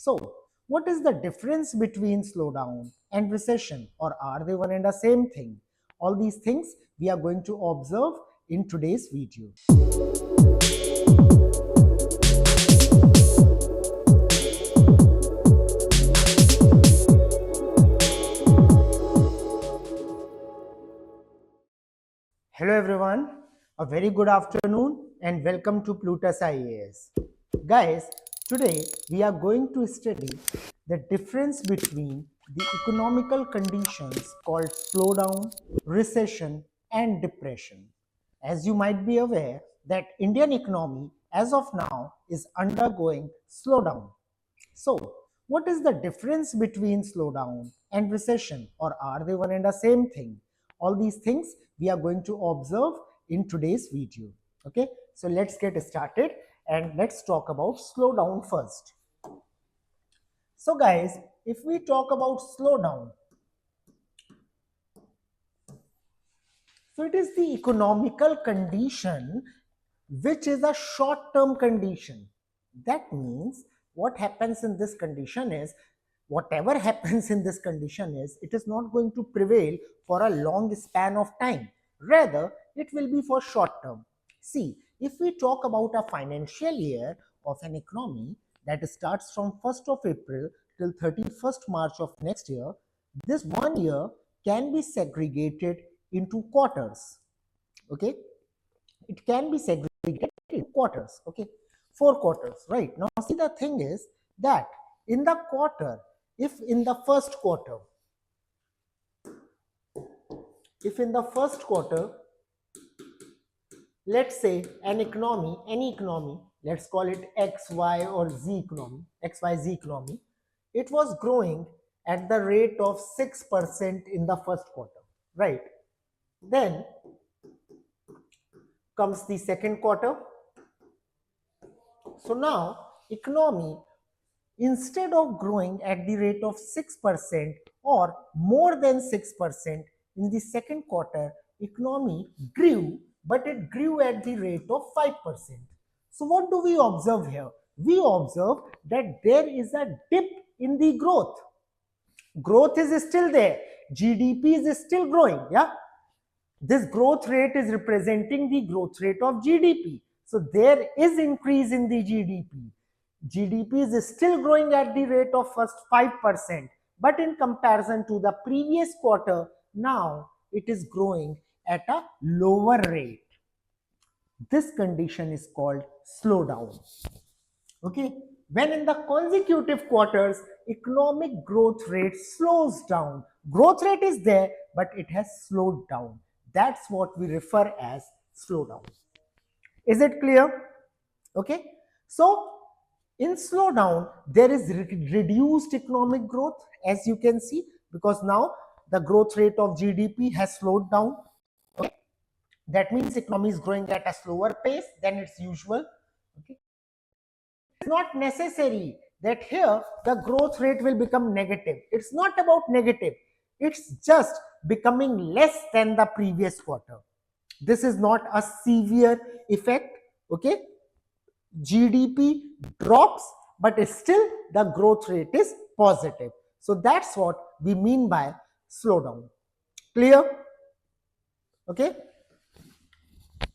So, what is the difference between slowdown and recession, or are they one and the same thing? All these things we are going to observe in today's video. Hello everyone, a very good afternoon and welcome to PLUTUS IAS. Guys, today we are going to study the difference between the economical conditions called slowdown, recession and depression. As you might be aware that Indian economy as of now is undergoing slowdown. So, what is the difference between slowdown and recession, or are they one and the same thing? All these things we are going to observe in today's video. Okay, so let's get started and let's talk about slowdown first. So guys, if we talk about slowdown, so it is the economical condition which is a short-term condition. That means what happens in this condition is, whatever happens in this condition is, it is not going to prevail for a long span of time. Rather, it will be for short term. See, if we talk about a financial year of an economy that starts from 1st of April till 31st March of next year, this 1 year can be segregated into quarters. Okay, it can be segregated into quarters. Okay, 4 quarters, right? Now see, the thing is that in the quarter, if in the first quarter, let's say an economy, any economy, let's call it X, Y or Z economy, XYZ economy, it was growing at the rate of 6% in the first quarter, right? Then comes the second quarter. So now economy, instead of growing at the rate of 6% or more than 6%, in the second quarter, economy grew, but it grew at the rate of 5%. So what do we observe here? We observe that there is a dip in the growth. Growth is still there. GDP is still growing. Yeah. This growth rate is representing the growth rate of GDP. So there is increase in the GDP. GDP is still growing at the rate of first 5%, but in comparison to the previous quarter, now it is growing at a lower rate. This condition is called slowdown. Okay, when in the consecutive quarters, economic growth rate slows down. Growth rate is there, but it has slowed down. That's what we refer as slowdown. Is it clear? Okay, so in slowdown, there is reduced economic growth, as you can see, because now the growth rate of GDP has slowed down. Okay, that means economy is growing at a slower pace than its usual. Okay, it's not necessary that here the growth rate will become negative. It's not about negative. It's just becoming less than the previous quarter. This is not a severe effect. Okay, GDP drops, but still the growth rate is positive. So that's what we mean by slowdown. Clear? Okay.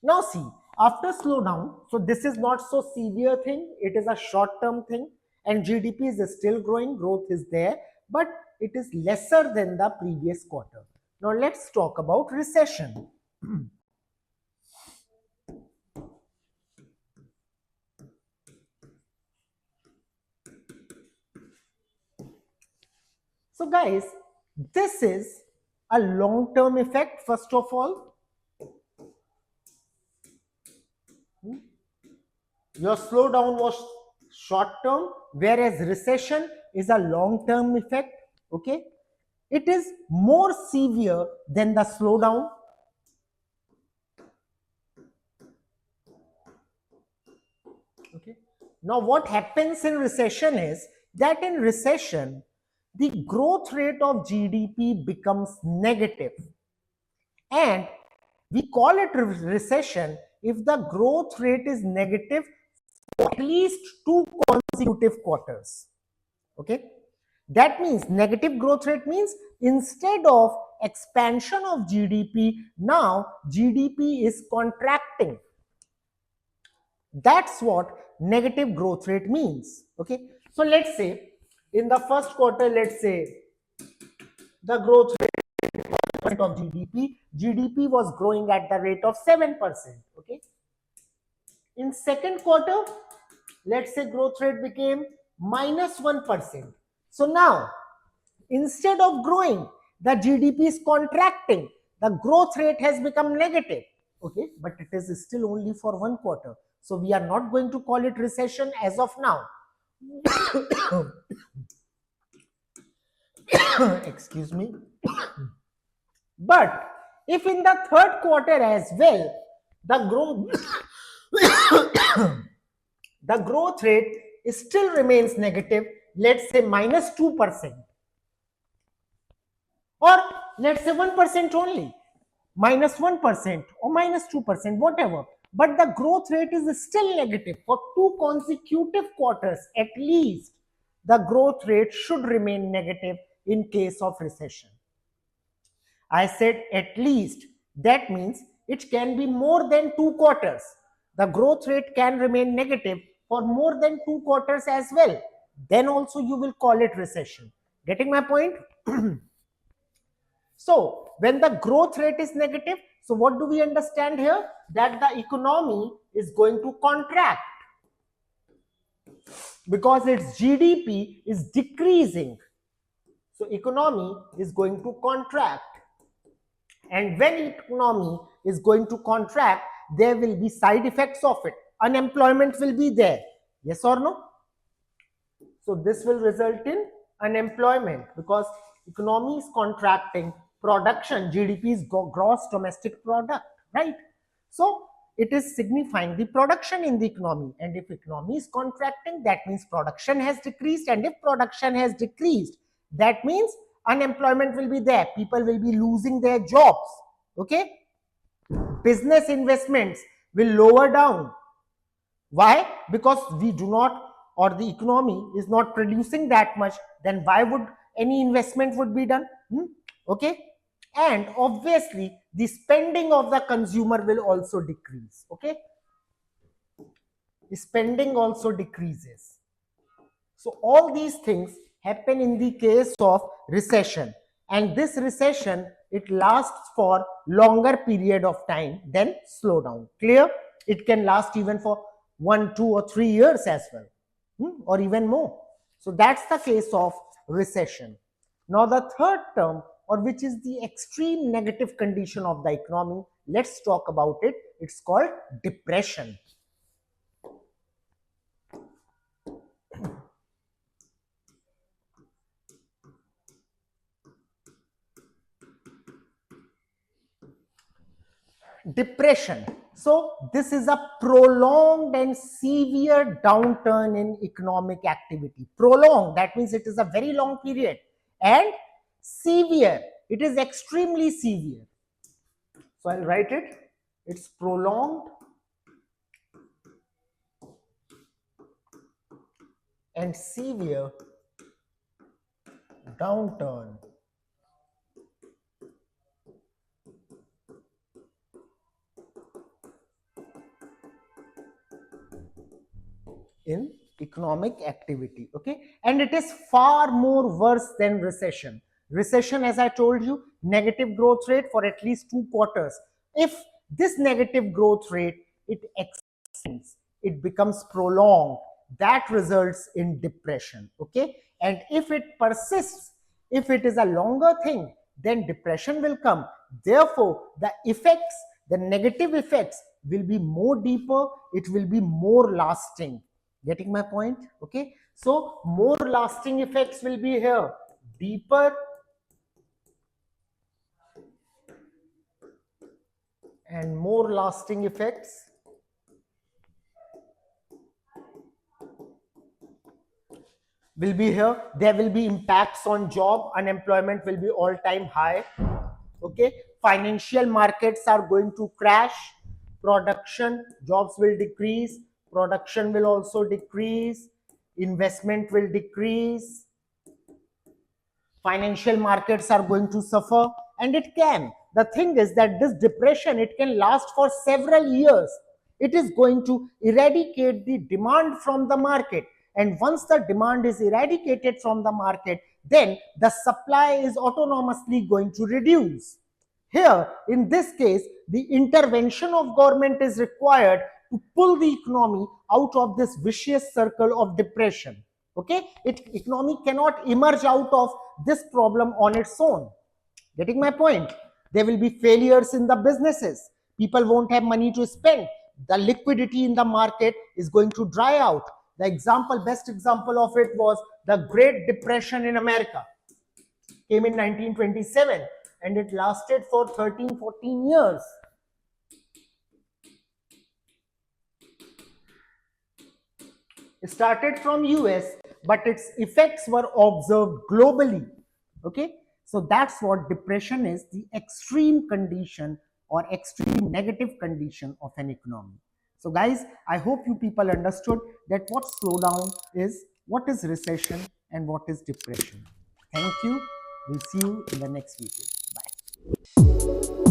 Now see, after slowdown, so this is not so severe thing. It is a short-term thing, and GDP is still growing. Growth is there, but it is lesser than the previous quarter. Now let's talk about recession. So guys, this is a long-term effect first of all. Your slowdown was short-term, whereas recession is a long-term effect. Okay, it is more severe than the slowdown. Okay, now what happens in recession is that in recession, the growth rate of GDP becomes negative, and we call it recession if the growth rate is negative for at least 2 consecutive quarters. Okay, that means negative growth rate means instead of expansion of GDP, now GDP is contracting. That's what negative growth rate means. Okay, so let's say in the first quarter, let's say the growth rate of GDP was growing at the rate of 7%. Okay, in second quarter, let's say growth rate became -1%. So now instead of growing, the GDP is contracting. The growth rate has become negative. Okay, but it is still only for one quarter. So we are not going to call it recession as of now. Excuse me. But if in the third quarter as well, the growth rate still remains negative, let's say -2%, or let's say 1% only, -1% or -2%, whatever, but the growth rate is still negative for 2 consecutive quarters at least, the growth rate should remain negative in case of recession. I said at least, that means it can be more than 2 quarters. The growth rate can remain negative for more than 2 quarters as well. Then also you will call it recession. Getting my point? So when the growth rate is negative, so what do we understand here? That the economy is going to contract because its GDP is decreasing. So economy is going to contract. And when economy is going to contract, there will be side effects of it. Unemployment will be there. Yes or no? So this will result in unemployment because economy is contracting, production, GDP is gross domestic product, right? So it is signifying the production in the economy. And if economy is contracting, that means production has decreased. And if production has decreased, that means unemployment will be there. People will be losing their jobs. Okay? Business investments will lower down. Why? Because we do not, or the economy is not producing that much, then why would any investment would be done? Okay? And obviously, the spending of the consumer will also decrease. Okay? The spending also decreases. So all these things happen in the case of recession. And this recession, it lasts for longer period of time than slowdown. Clear? It can last even for 1, 2, or 3 years as well, or even more. So that's the case of recession. Now the third term, or which is the extreme negative condition of the economy, let's talk about it. It's called depression. Depression. So this is a prolonged and severe downturn in economic activity. Prolonged, that means it is a very long period. And severe, it is extremely severe. So I'll write it. It's prolonged and severe downturn in economic activity. Okay, and it is far more worse than recession. Recession, as I told you, negative growth rate for at least 2 quarters. If this negative growth rate, it extends, it becomes prolonged, that results in depression. Okay, and if it persists, if it is a longer thing, then depression will come. Therefore the effects, the negative effects will be more deeper, it will be more lasting. Getting my point? Okay, so more lasting effects will be here, deeper and more lasting effects will be here. There will be impacts on job, unemployment will be all-time high. Okay, financial markets are going to crash, production, jobs will decrease, production will also decrease, investment will decrease, Financial markets are going to suffer, and it can. The thing is that this depression, it can last for several years. It is going to eradicate the demand from the market, and once the demand is eradicated from the market, then the supply is autonomously going to reduce. Here, in this case, the intervention of government is required to pull the economy out of this vicious circle of depression. Okay, economy cannot emerge out of this problem on its own. Getting my point? There will be failures in the businesses. People won't have money to spend. The liquidity in the market is going to dry out. The best example of it was the Great Depression in America. Came in 1927 and it lasted for 13-14 years. It started from US, but its effects were observed globally. Okay, so that's what depression is, the extreme condition or extreme negative condition of an economy. So guys, I hope you people understood that what slowdown is, what is recession, and what is depression. Thank you. We'll see you in the next video. Bye.